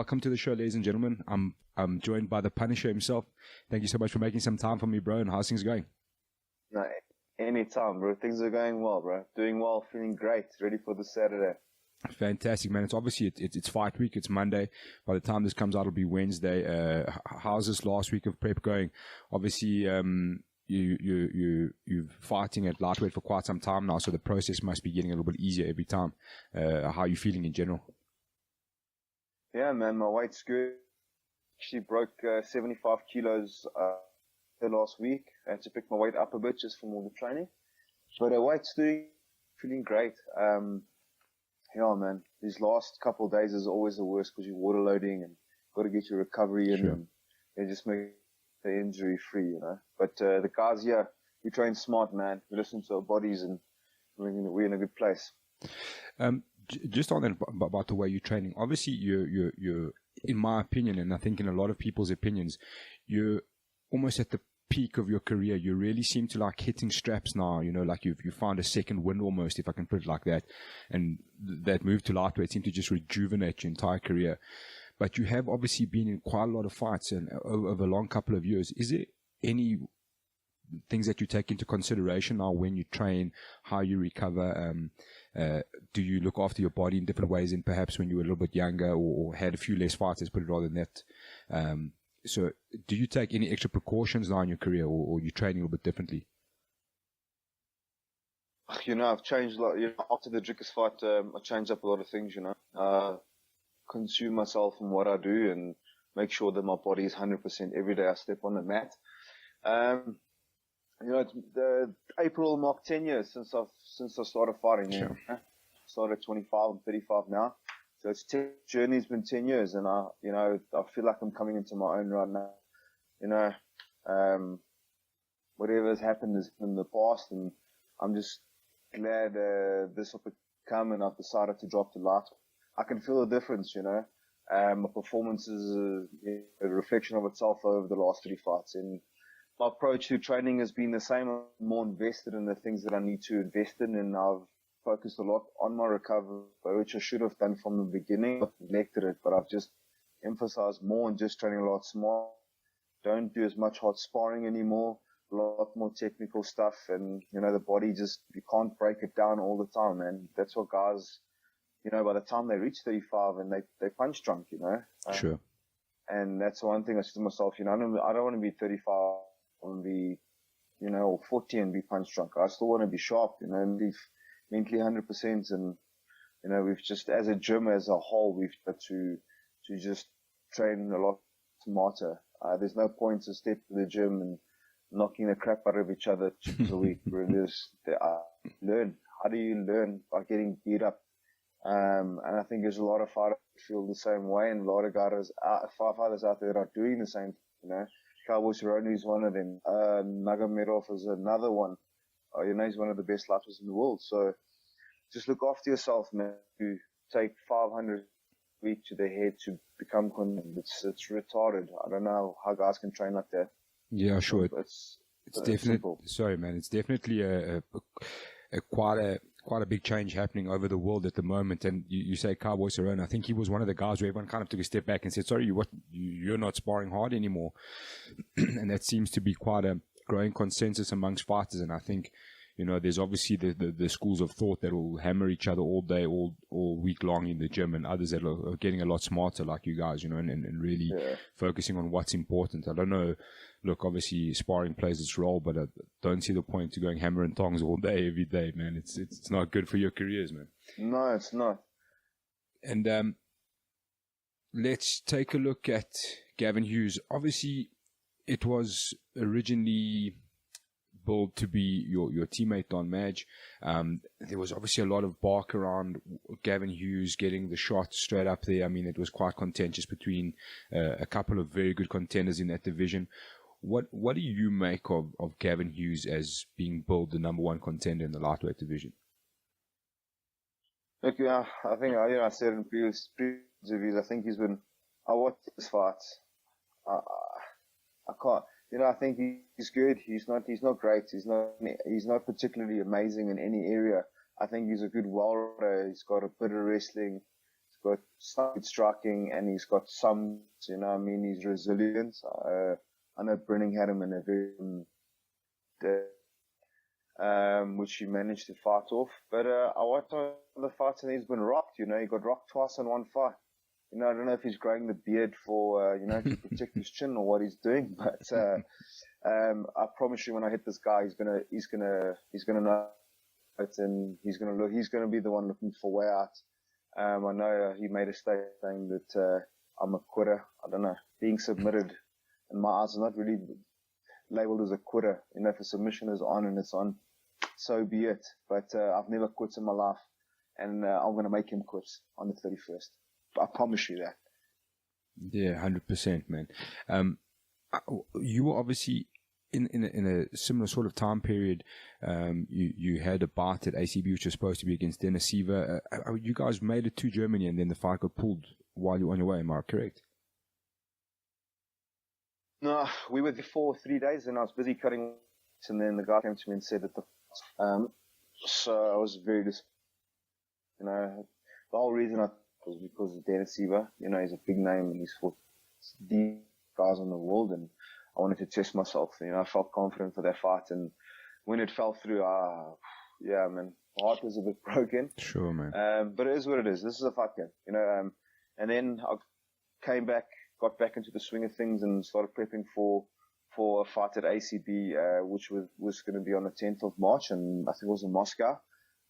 welcome to the show, ladies and gentlemen. I'm joined by the Punisher himself. Thank you so much for making some time for me, bro. And how's things going? No, anytime, bro. Things are going well, bro. Doing well, feeling great, ready for the Saturday. Fantastic, man. It's obviously it's fight week. It's Monday. By the time this comes out, it'll be Wednesday. How's this last week of prep going? Obviously, you're fighting at lightweight for quite some time now, so the process must be getting a little bit easier every time. How are you feeling in general? Yeah, man, my weight's good. Actually broke 75 kilos the last week. I had to pick my weight up a bit just from all the training. But weight's feeling great. Yeah, man, these last couple of days is always the worst because you're water loading and got to get your recovery in Sure. and they just make the injury free, you know. But the guys here, we train smart, man. We listen to our bodies and we're in a good place. Just on that about the way you're training, obviously you're in my opinion, and I think in a lot of people's opinions, you're almost at the peak of your career. You really seem to like hitting straps now, you know, like you found a second wind almost, if I can put it like that. And that move to lightweight seemed to just rejuvenate your entire career. But you have obviously been in quite a lot of fights and over a long couple of years. Is there any things that you take into consideration now when you train, how you recover? Do you look after your body in different ways than perhaps when you were a little bit younger or had a few less fights, let's put it rather than that? So do you take any extra precautions now in your career or you train a little bit differently? You know, I've changed a lot. You know, after the Drickus fight, I changed up a lot of things, you know. Consume myself in what I do and make sure that my body is 100% every day I step on the mat. You know, the April marked 10 years since I started fighting. Sure. You know? Started 25, I'm 35 now. So it's journey's been 10 years and I feel like I'm coming into my own right now. You know, whatever has happened is in the past and I'm just glad, this will come and I've decided to drop the light. I can feel the difference, you know. My performance is a reflection of itself over the last 3 fights and my approach to training has been the same. I'm more invested in the things that I need to invest in and I've focused a lot on my recovery, which I should have done from the beginning. I've neglected it, but I've just emphasized more on just training a lot smart. Don't do as much hard sparring anymore, a lot more technical stuff. And, you know, the body just, you can't break it down all the time, man. That's what guys, you know, by the time they reach 35 and they punch drunk, you know. Sure. And that's one thing I said to myself, you know, I don't want to be 35, I want to be, you know, or 40 and be punch drunk. I still want to be sharp, you know, and be mentally 100%. And, you know, we've just, as a gym as a whole, we've got to just train a lot smarter. There's no point to step to the gym and knocking the crap out of each other 2 times a week. Learn. How do you learn? By getting beat up. And I think there's a lot of fighters who feel the same way and a lot of guys, fighters out there are doing the same, you know. Cowboy Cerrone is one of them. Nagomedov is another one. You know, he's one of the best lightweights in the world. So just look after yourself, man. You take 500 a week to the head to become conditioned. It's retarded. I don't know how guys can train like that. Yeah, sure. It's definitely, sorry, man. It's definitely quite a big change happening over the world at the moment. And you say Cowboy Cerrone, I think he was one of the guys where everyone kind of took a step back and said, sorry, you're not sparring hard anymore. And that seems to be quite a growing consensus amongst fighters. And I think, you know, there's obviously the schools of thought that will hammer each other all day, all week long in the gym, and others that are getting a lot smarter like you guys, you know, and really focusing on what's important. I don't know. Look, obviously sparring plays its role, but I don't see the point to going hammer and tongs all day, every day, man. It's not good for your careers, man. No, it's not. And let's take a look at Gavin Hughes. Obviously, it was originally built to be your teammate Don Madge. There was obviously a lot of bark around Gavin Hughes getting the shot straight up there. I mean, it was quite contentious between a couple of very good contenders in that division. What do you make of Gavin Hughes as being billed the number one contender in the lightweight division? Look, yeah, I think I said in previous interviews, I think I watched his fights. I can't, you know, I think he's good. He's not great. He's not particularly amazing in any area. I think he's a good welder. He's got a bit of wrestling. He's got some good striking, and he's got some, you know, I mean, he's resilient. I know Brenning had him in a very, which he managed to fight off. But I watched the fights and he's been rocked, you know. He got rocked twice in one fight. You know, I don't know if he's growing the beard for, you know, to protect his chin or what he's doing. But I promise you, when I hit this guy, he's gonna know it, and he's gonna be the one looking for way out. I know he made a statement saying that I'm a quitter. I don't know. Being submitted, in my eyes, is not really labeled as a quitter. You know, if a submission is on and it's on, so be it. But I've never quit in my life, and I'm going to make him quit on the 31st. I promise you that. Yeah, 100%, man. You were obviously in a similar sort of time period. You had a bout at ACB, which was supposed to be against Dennis Seaver. You guys made it to Germany, and then the fight got pulled while you were on your way. Am I correct? No, we were there for 3 days, and I was busy cutting, and then the guy came to me and said that so I was very you know, the whole reason was because of Dennis Seaver. You know, he's a big name, and he's fought the guys in the world, and I wanted to test myself. You know, I felt confident for that fight, and when it fell through, yeah, man, my heart was a bit broken. Sure, man. But it is what it is. This is a fight game, you know. And then I came back, got back into the swing of things, and started prepping for a fight at ACB, which was going to be on the 10th of March, and I think it was in Moscow.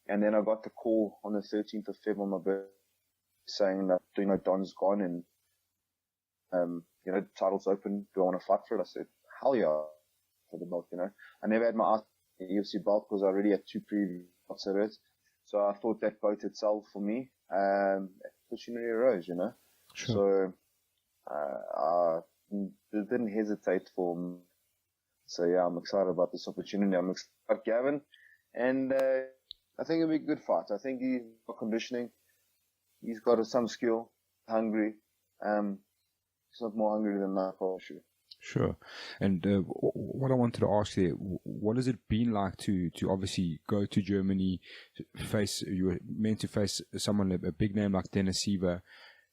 And then I got the call on the 13th of February on my birthday saying that, you know, Don's gone, and you know, the title's open. Do I want to fight for it? I said, hell yeah, for the belt. You know, I never had my eye on the UFC belt because I already had 2 previous fights at it. So I thought that boat itself for me. Opportunity arose, you know. Sure. So I didn't hesitate for me. So yeah, I'm excited about this opportunity. I'm excited about Gavin, and I think it'll be a good fight. I think he's got conditioning. He's got some skill, hungry. He's not more hungry than that, for sure. Sure. And what I wanted to ask there, what has it been like to obviously go to Germany, you were meant to face someone, a big name like Dennis Seaver,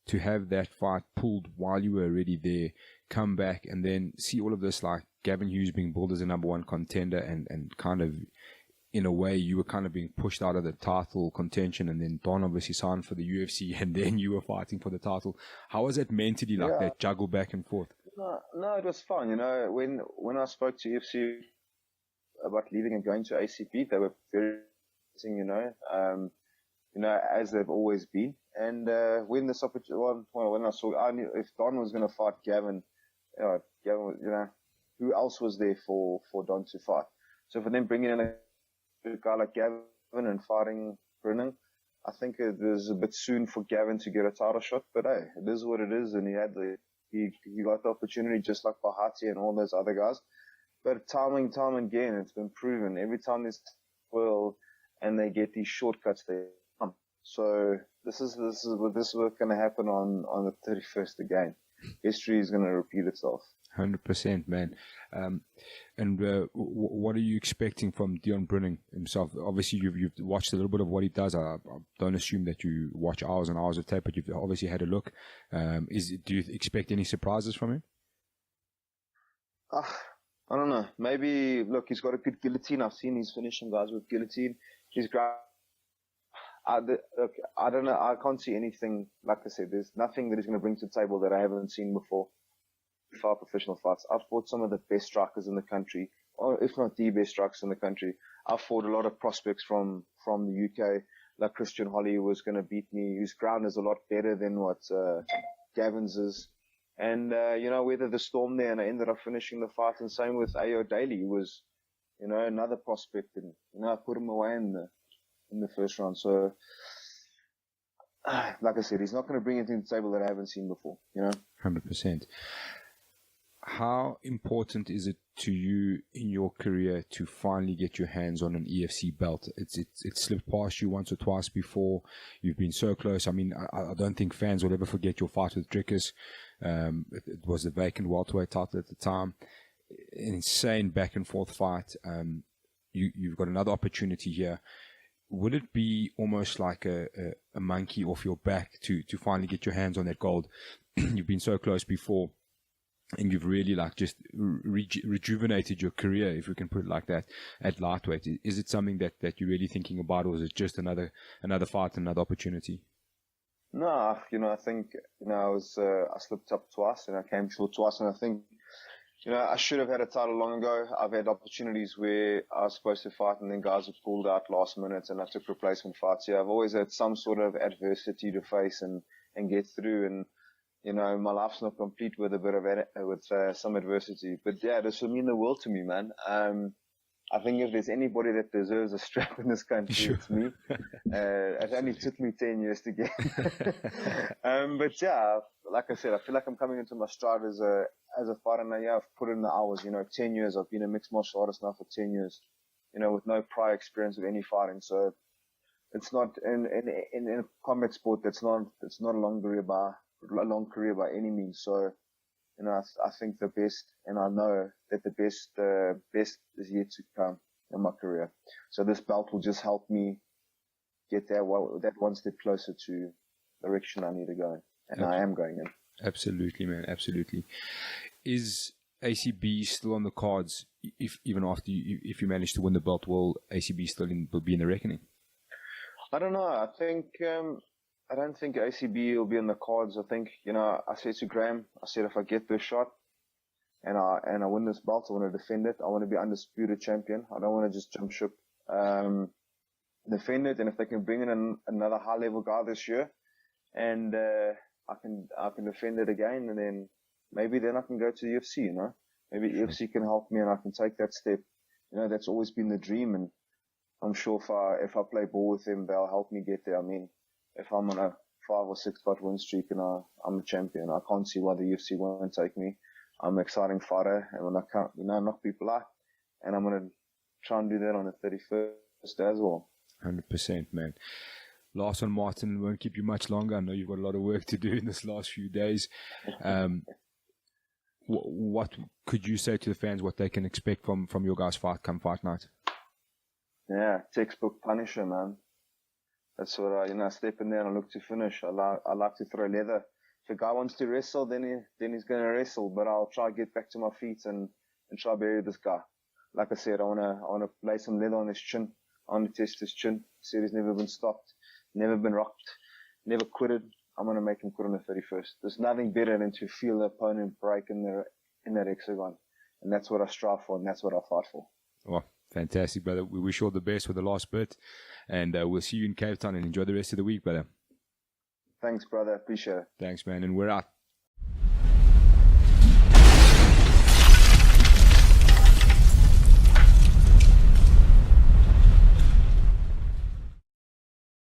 to have that fight pulled while you were already there, come back and then see all of this, like Gavin Hughes being billed as a number 1 contender, and kind of, in a way, you were kind of being pushed out of the title contention, and then Don obviously signed for the UFC, and then you were fighting for the title. How was it mentally, like that juggle back and forth? No, it was fun. You know, when I spoke to UFC about leaving and going to ACP, they were very, you know, as they've always been. And when this opportunity, when I knew if Don was going to fight Gavin, you know, who else was there for Don to fight? So for them bringing in a guy like Gavin and fighting Brennan, I think it was a bit soon for Gavin to get a title shot. But hey, it is what it is, and he got the opportunity just like Bahati and all those other guys. But time again, it's been proven every time there's well, and they get these shortcuts, they come. So this is what's going to happen on the 31st again. History is going to repeat itself. 100%, man. And what are you expecting from Deon Brenning himself? Obviously, you've watched a little bit of what he does. I don't assume that you watch hours and hours of tape, but you've obviously had a look. Do you expect any surprises from him? I don't know. Maybe, look, he's got a good guillotine. I've seen he's finishing guys with guillotine. He's great. Look, I don't know. I can't see anything. Like I said, there's nothing that he's going to bring to the table that I haven't seen before. 5 professional fights. I've fought some of the best strikers in the country, or if not the best strikers in the country. I've fought a lot of prospects from the UK, like Christian Holly was going to beat me, whose ground is a lot better than what Gavin's is. And, you know, weathered the storm there, and I ended up finishing the fight. And same with Ayo Daly, who was, you know, another prospect. And, you know, I put him away in the first round. So, like I said, he's not going to bring anything to the table that I haven't seen before, you know? 100%. How important is it to you in your career to finally get your hands on an EFC belt? It's slipped past you once or twice before. You've been so close. I mean, I don't think fans will ever forget your fight with Drickus. It was the vacant welterweight title at the time. An insane back and forth fight. You've got another opportunity here. would it be almost like a monkey off your back to finally get your hands on that gold? You've been so close before, and you've really like just rejuvenated your career, if we can put it like that, at lightweight. Is it something that you're really thinking about, or is it just another fight, another opportunity? No, I think, I slipped up twice and I came short twice, and I think, I should have had a title long ago. I've had opportunities where I was supposed to fight and then guys have pulled out last minute and I took replacement fights. Yeah, I've always had some sort of adversity to face and get through, and my life's not complete with a bit of some adversity. But yeah, this would mean the world to me, man. I think if there's anybody that deserves a strap in this country, sure, it's me. It only took me 10 years to get. But yeah, like I said, I feel like I'm coming into my stride as a fighter now. Yeah, I've put in the hours. 10 years. I've been a mixed martial artist now for 10 years. With no prior experience with any fighting. So it's not in a combat sport. It's not a long career by any means. So. I think the best, and I know that the best is yet to come in my career. So this belt will just help me get that one step closer to the direction I need to go in, and I am going in. Absolutely, man. Absolutely. Is ACB still on the cards? Even after if you manage to win the belt, will ACB still be in the reckoning? I don't know. I don't think ACB will be on the cards. I think, I said to Graham, I said if I get this shot and I win this belt, I want to defend it. I want to be undisputed champion. I don't want to just jump ship. Defend it, and if they can bring in another high level guy this year, and I can defend it again, and then maybe then I can go to the UFC. Maybe UFC can help me and I can take that step. That's always been the dream, and I'm sure if I play ball with them, they'll help me get there. I mean, if I'm on a 5 or 6 fight win streak and I'm a champion, I can't see why the UFC won't take me. I'm an exciting fighter, and when I can't, knock people out, and I'm going to try and do that on the 31st as well. 100%, man. Last one, Martin, won't keep you much longer. I know you've got a lot of work to do in this last few days. What could you say to the fans, what they can expect from your guys' fight come fight night? Yeah, textbook Punisher, man. That's what I step in there and I look to finish. I like to throw leather. If a guy wants to wrestle, then he's going to wrestle. But I'll try to get back to my feet and try to bury this guy. Like I said, I want to lay some leather on his chin. I want to test his chin. He said he's never been stopped, never been rocked, never quitted. I'm going to make him quit on the 31st. There's nothing better than to feel the opponent break in that hexagon. And that's what I strive for, and that's what I fight for. Well, fantastic, brother. We wish you all the best with the last bit. And we'll see you in Cape Town, and enjoy the rest of the week, brother. Thanks, brother. Appreciate it. Thanks, man. And we're out.